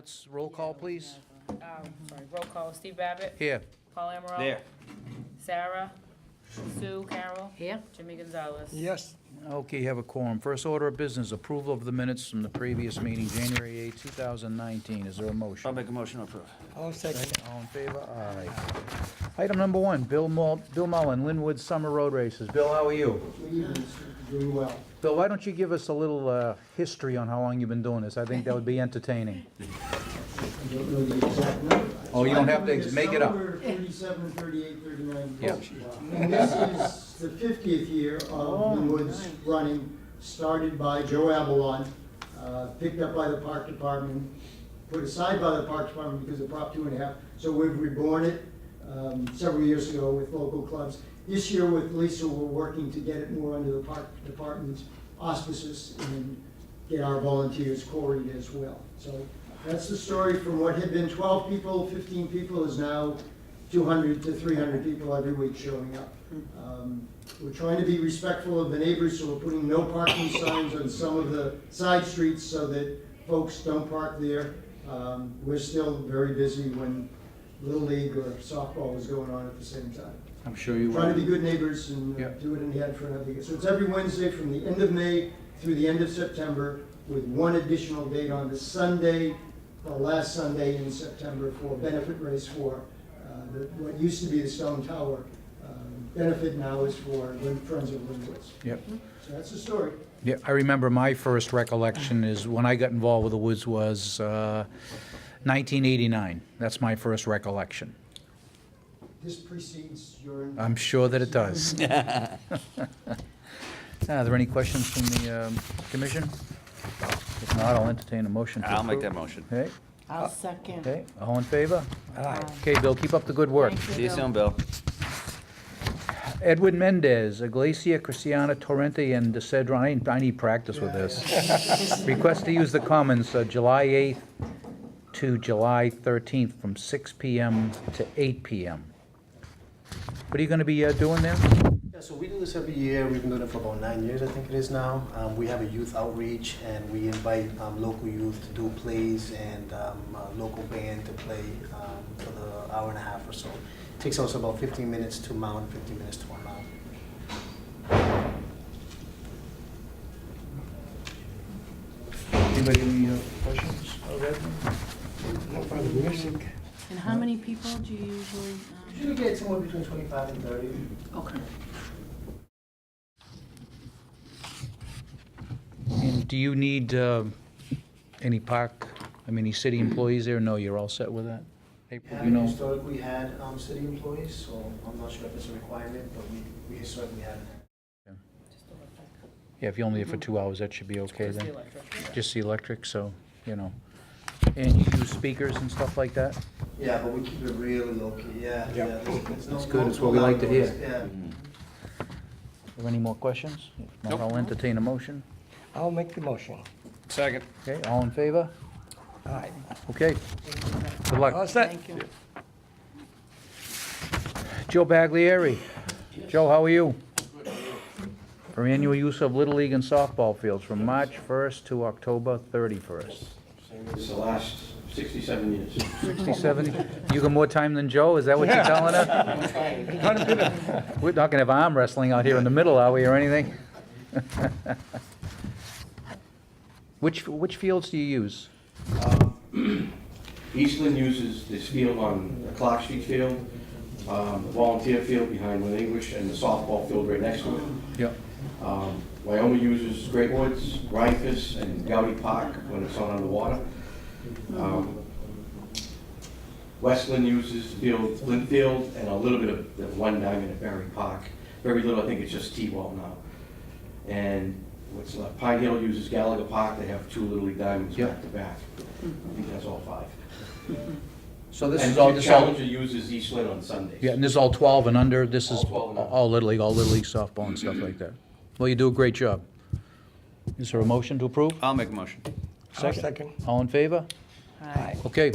let's roll call, please. Sorry, roll call, Steve Babbitt, Here. Paul Amaro. There. Sarah, Sue Carroll. Here. Jimmy Gonzalez. Yes. Okay, you have a quorum. First order of business, approval of the minutes from the previous meeting, January 8, 2019. Is there a I'll motion? make a motion to approve. I'll second. All in favor? Aye. Item number one, Bill Mullen, Linwood Summer Road Races. Bill, how are you? Good evening, sir. Doing well. Bill, why don't you give us a little history on how long you've been doing this? I think that would be entertaining. I don't know the exact number. Oh, you don't have to It's make it up. somewhere 37, 38, 39. Yeah. And this is the 50th year of Linwood's running, started by Joe Avalon, picked up by the Park Department, put aside by the Park Department because of Prop 2.5. So we've reborn it several years ago with local clubs. This year with Lisa, we're working to get it more under the Park Department's auspices and get our volunteers quarried as well. So that's the story from what had been 12 people, 15 people is now 200 to 300 people every week showing up. We're trying to be respectful of the neighbors, so we're putting no parking signs on some of the side streets so that folks don't park there. We're still very busy when Little League or softball is going on at the same time. I'm sure you Trying to be will. good neighbors and Yeah. do it in the head for another year. So it's every Wednesday from the end of May through the end of September, with one additional date on the Sunday, the last Sunday in September, for a benefit race for what used to be the Stone Tower. Benefit now is for Friends of Linwood's. Yep. So that's the story. Yeah, I remember my first recollection is when I got involved with the Woods was 1989. That's my first recollection. This precedes your. I'm sure that it does. Are there any questions from the commission? If not, I'll entertain a motion to I'll make approve. that motion. Okay, I'll second. okay, all in favor? Aye. Okay, Bill, keep up the good work. Thank See you Bill. soon, Bill. Edwin Mendez, Iglesia Cristiana Torrente and De Cedron. I need practice with this. Request to use the Commons July 8th to July 13th from 6 p.m. to 8 p.m. What are you going to be doing there? Yeah, so we do this every year. We've been doing it for about 9 years, I think it is now. We have a youth outreach, and we invite local youth to do plays and a local band to play for the hour and a half or so. It takes us about 15 minutes to mount, 15 minutes to unmount. Anybody have any questions? Music. And how many people do you usually? Usually get somewhere between 25 and 30. Okay. And do you need any city employees there? No, you're all set with that? April, you know? Historically had city employees, so I'm not sure if it's a requirement, but we historically had. Yeah, if you're only there for 2 hours, that should be okay Just the then. electric. Just the electric, so, you know. And you use speakers and stuff like that? Yeah, but we keep it really low key, yeah. Yeah. There's That's good, it's what we like to hear. Yeah. Are there any more questions? If not, I'll entertain a motion. I'll make the motion. Second. Okay, all in favor? Aye. Okay, good luck. All set. Thank you. Joe Baglieri. Joe, how are you? For annual use of Little League and softball fields from March 1st to October 31st. It's the last 67 years. 67? You got more time than Joe, is that what you're telling her? We're not gonna have arm wrestling out here in the middle, are we, or anything? Which fields do you use? Eastland uses this field on the Clark Street field, the volunteer field behind Lynn English, and the softball field right next to it. Yep. Wyoming uses Great Woods, Rhinefus, and Gowdy Park when it's not underwater. Westland uses the field, Lynn Field, and a little bit of one diamond at Berry Park. Very little, I think it's just T-ball now. And what's left, Pine Hill uses Gallagher Park, they have 2 Little League diamonds Yep. back to back. I think that's all 5. So this And is all, the Challenger uses Eastland on Sundays. yeah, and this is all 12 and under, this is All 12 and under. all Little League softball and stuff like that. Well, you do a great job. Is there a motion to approve? I'll make a motion. I'll second. All in favor? Aye. Okay,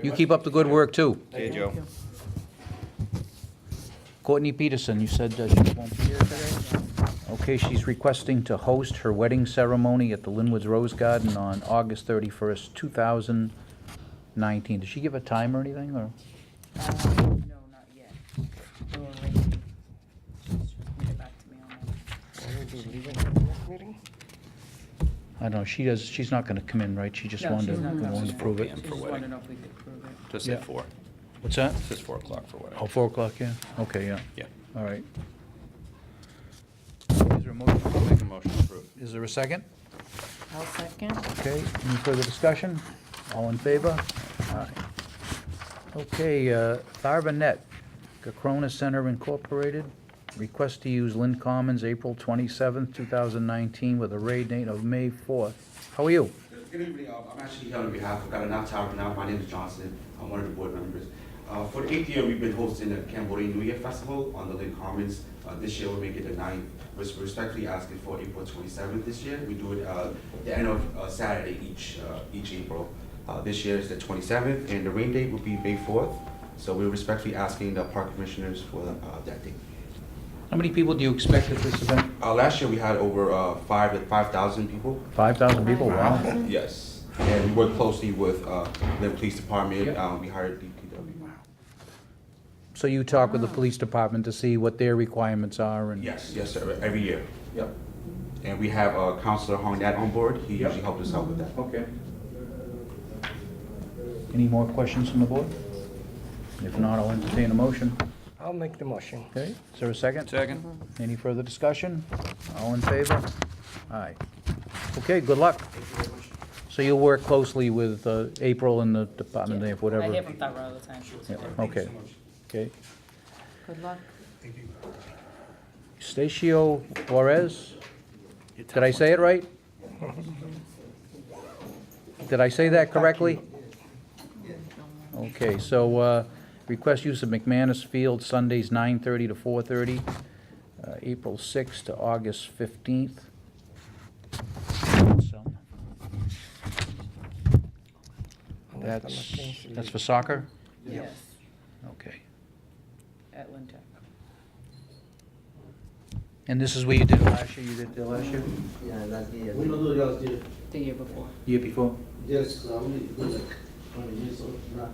you keep up the good work too. Hey, Joe. Thank you. Courtney Peterson, you said she won't be here today? Okay, she's requesting to host her wedding ceremony at the Linwood's Rose Garden on August 31st, 2019. 19. Did she give a time or anything, or? No, not yet. We were waiting. She's get back to me on that. I don't know, she's not gonna come in, right? She just No, wanted she's not to, coming. wanted to prove it. She just wanted to know if we could prove it. Just Yeah. say 4. What's that? Just 4 o'clock for whatever. Oh, 4 o'clock, yeah? Okay, yeah, Yeah. all right. Is there a motion? Make a motion to approve. Is there a second? I'll second. Okay, any further discussion? All in favor? Aye. Okay, Tharbanet, Cakrona Center Incorporated, request to use Lynn Commons, April 27th, 2019, with a raid date of May 4th. How are you? Good evening. I'm actually here on behalf of Ghana Tower now. My name is Johnson. I'm one of the board members. For the 8th year, we've been hosting the Cambodian New Year Festival on the Lynn Commons. This year, we're making the 9th. We're respectfully asking for April 27th this year. We do it the end of Saturday each April. This year is the 27th, and the rain date will be May 4th. So we're respectfully asking the park commissioners for that date. How many people do you expect at this event? Last year, we had over 5,000 people. 5,000 people? Wow. Yes, and we work closely with the police department. Yep. We hired DPW. So you talk with the police department to see what their requirements are and? Yes, sir, every year. Yep. And we have Counselor Hornett on board. He Yep. usually helps us out with that. Okay. Any more questions from the board? If not, I'll entertain a motion. I'll make the motion. Okay, is there a second? Second. Any further discussion? All in favor? Aye. Okay, good luck. So you'll work closely with April and the department, Yeah. if whatever? I hear from Thara all the time. Yeah, okay, okay. Good luck. Stacio Juarez? Did I say it right? Did I say that correctly? Okay, so, request use of McManus Field, Sundays 9:30 to 4:30, April 6th to August 15th. So, that's for soccer? Yes, Okay. at Lynn Tech. And this is where you did it last year, you did it last year? Yeah, last year. We don't do last year. The year before. Year before? Just we do like 20 years old now.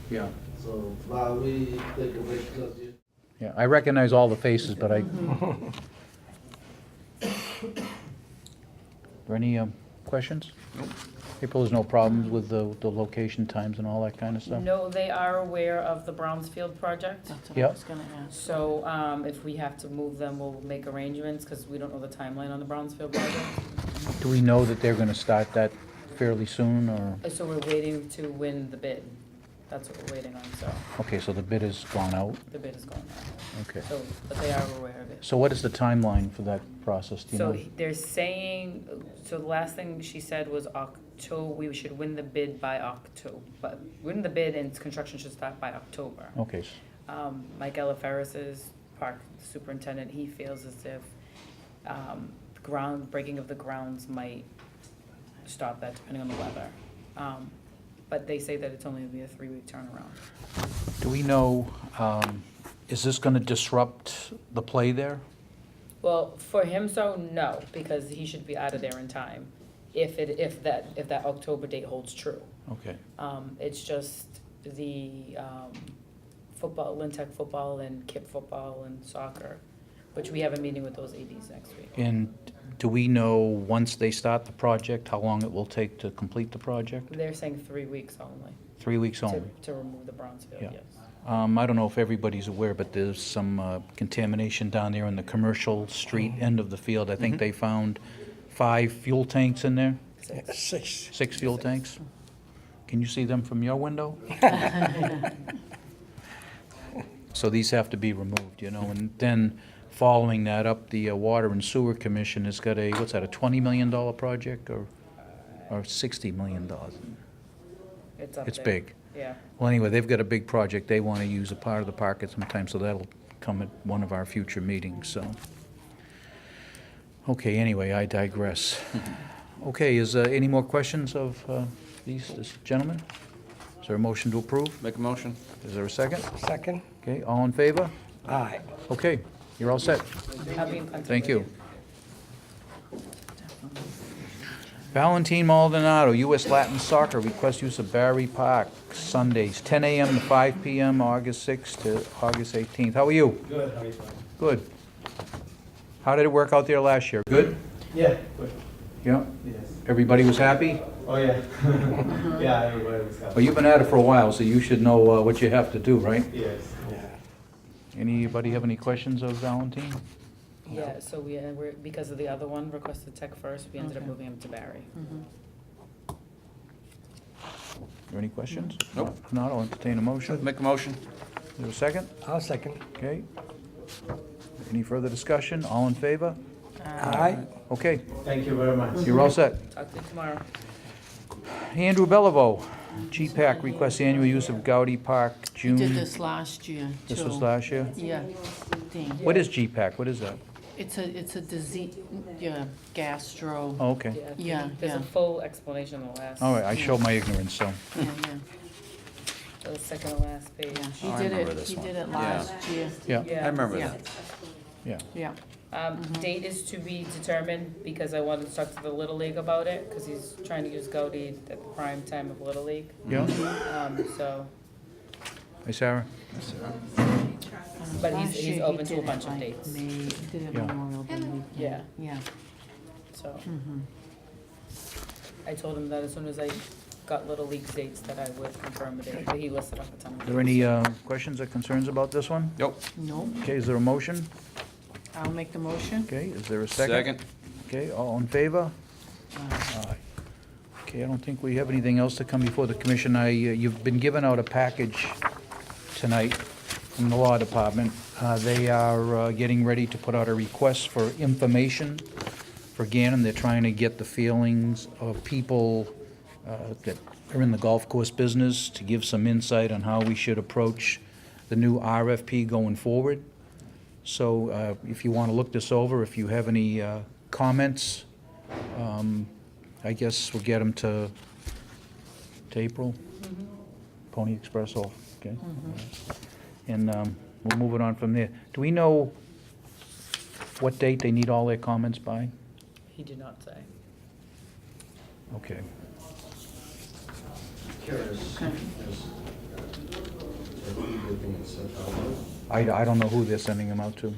Yeah. So, but we take a break last year. Yeah, I recognize all the faces, but I... Are there any questions? Nope. April, there's no problems with the location, times, and all that kind of stuff? No, they are aware of the Brownsfield project. That's what I Yep. was gonna ask. So, if we have to move them, we'll make arrangements, because we don't know the timeline on the Brownsfield project. Do we know that they're gonna start that fairly soon, or? So we're waiting to win the bid. That's what we're waiting on, so Okay, so the bid has gone out? the bid is going out. Okay. So, but they are aware of it. So what is the timeline for that process, do you So know? they're saying, so the last thing she said was October, we should win the bid by October. But win the bid and construction should start by October. Okay, Mike Ferris's park superintendent, he feels as if breaking of the grounds might stop that depending on the weather. But they say that it's only gonna be a 3-week turnaround. do we know, is this gonna disrupt the play there? Well, for him, so no, because he should be out of there in time, if that October date holds true. Okay, It's just the football, Lynn Tech football and KIP football and soccer, which we have a meeting with those ADs next week. and do we know, once they start the project, how long it will take to complete the project? They're saying 3 weeks only. 3 weeks only? To remove the Brownsfield, Yeah. yes. I don't know if everybody's aware, but there's some contamination down there in the commercial street end of the field. I think they found 5 fuel tanks in there, 6. 6 fuel tanks. Can you see them from your window? So these have to be removed, you know, and then following that up, the Water and Sewer Commission has got a, what's that, a $20 million project or $60 million? It's up It's there. big. Yeah. Well, anyway, they've got a big project. They want to use a part of the park at some time, so that'll come at one of our future meetings, so. Okay, anyway, I digress. Okay, is any more questions of this gentleman? Is there a motion to approve? Make a motion. Is there a second? Second? Okay, all in favor? Aye. Okay, you're all set. I'll be in contact Thank with you. Valentin Maldonado, U.S. Latin Soccer, request use of Barry Park, Sundays, 10 a.m. to 5 p.m., August 6th to August 18th. How are you? Good, how are you? Good. How did it work out there last year? Good? Yeah, good, Yeah? yes. Everybody was happy? Oh, yeah. Yeah, everybody was happy. Well, you've been at it for a while, so you should know what you have to do, right? Yes. Anybody have any questions of Valentin? Yeah, so we're, because of the other one requested tech first, we ended up Okay. moving him to Barry. Mhm. Are there any questions? Nope. If not, I'll entertain a motion. Make a motion. Is there a second? I'll second. Okay. Any further discussion? All in favor? Aye. Okay, Thank you very much. you're all set. Talk to you tomorrow. Andrew Beliveau, GPAC requests annual use of Gaudi Park, We June. did this last year, too. This was last year? Yeah, Dean. What is GPAC? What is that? It's a disease, yeah, gastro, Oh, okay. Yeah, There's a yeah. full explanation on the last. All right, I showed my ignorance, so. yeah, The second to last page. yeah. Oh, I remember this one. He did it Yeah. last year, Yeah, I remember Yeah. that. yeah. yeah. Date is to be determined, because I wanted to talk to the Little League about it, because he's trying to use Gaudi at the prime time of Little League. Yeah? So, Hey, Sarah? but Last he's year he open to a did it bunch of like dates. May, he did it Yeah. Memorial Day weekend. Yeah. Yeah. So, I told him that as soon as I got Little League dates, that I would confirm the date, but he listed off a ton of Are there any questions or concerns about this one? Nope. No, Okay, is there a motion? I'll make the motion. Okay, is there a second? Second. Okay, all in favor? Aye. Okay, I don't think we have anything else to come before the commission. You've been given out a package tonight from the law department. They are getting ready to put out a request for information for Gannon. They're trying to get the feelings of people that are in the golf course business, to give some insight on how we should approach the new RFP going forward. So if you want to look this over, if you have any comments, I guess we'll get them to April. Pony Express off, okay? And we'll move it on from there. Do we know what date they need all their comments by? He did not say. Okay. I don't know who they're sending them out to.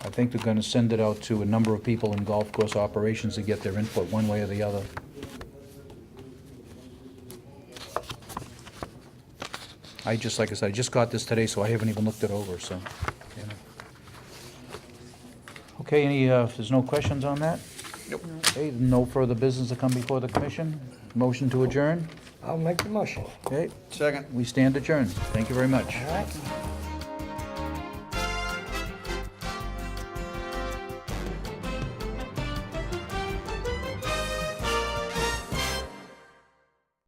I think they're gonna send it out to a number of people in golf course operations to get their input one way or the other. Like I said, I just got this today, so I haven't even looked it over, so. you know. Okay, if there's no questions on that? Nope. Okay, no further business to come before the commission? Motion to adjourn? I'll make the motion. Okay, Second. we stand adjourned. Thank you very much. All right.